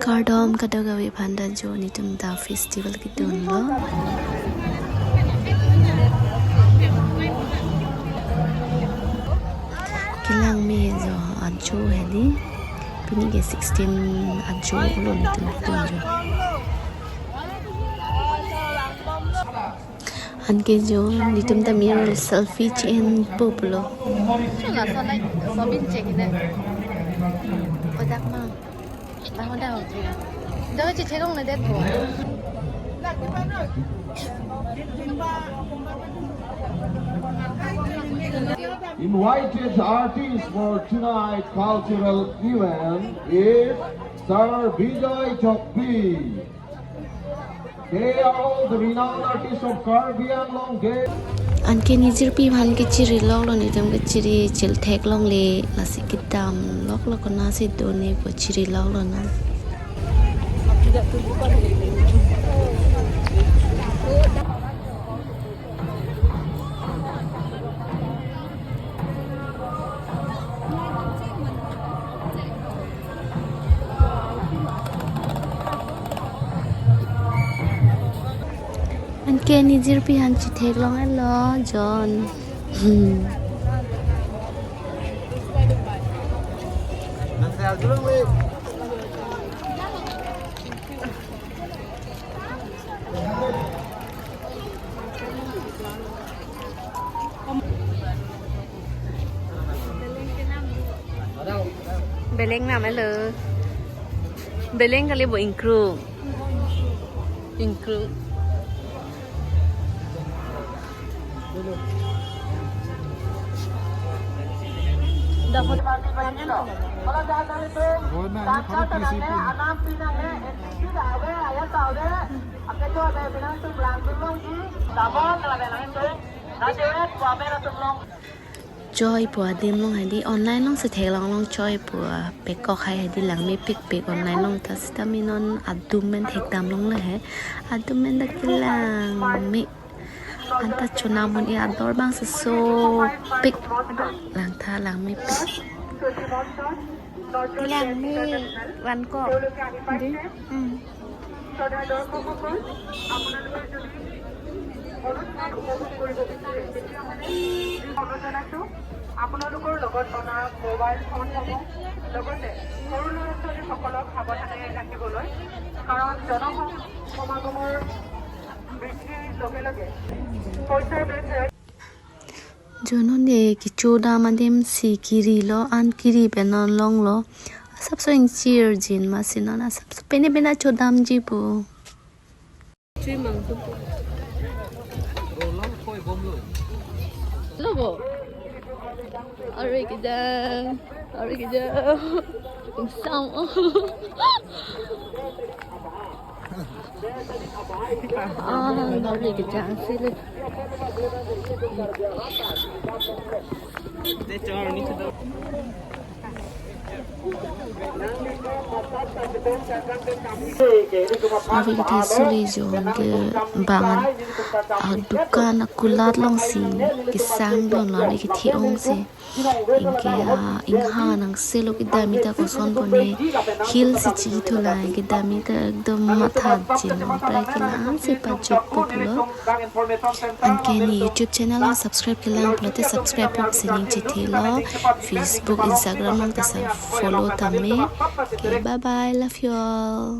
Kardom kadagawi panda jo ni tumda festival kitun lo. Kilang me jo ajo heli. Pini ke 16 ajo ulo ni tum jo. Anke jo ni tumda mirror selfie chen populo. Chula salai sobin check ne. Odak ma. Tahu dah okey. Dah je cerong na det bo. Invited artist for tonight's cultural event is Sir Vijay Chokpi. They are all the renowned artists of Caribbean long game. Anke nizir pi bhan ke chiri lok lo ni tum ke chiri chil thek long le nasi kitam lok lo kona si do ne po chiri lok lo na. Anke nizir pi han chi thek long lo John. Beleng na mai le. Beleng kali bo include. Dapat Joy pua dim long hai di online long se thek long joy pua pe ko khai hai di lang me pick pe online long ta staminon adum men thek dam long le hai adum men da kilang me anta chuna mon e ador bang se so pick lang tha lang me pick lang me wan ko di আপোনালোকৰ লগত অনা mobile ফোনসমূহ লগতে সৰু ল'ৰা ছোৱালীসকলক সাৱধানে ৰাখিবলৈ কাৰণ জনসমাগমৰ বৃদ্ধিৰ লগে লগে পইচাৰ বেগ jono ne ki choda madem si kiri lo an kiri benon long lo sab so in cheer jin ma sinona sab so pene bena chodam ji bu chui mang tu. Logo. Ori kita. Insang. Ori kita sila. Avi kita suli zon ke bangan dukan akulat long si kisang long lari kiti ong si inke ingha nang selo kita mita koson bone hil si chi thula kita mita ekdom matha jin prai kila se pajok populo anke ni YouTube channel subscribe kila plote subscribe pop sining chithi lo Facebook Instagram long ta follow tame bye bye love you all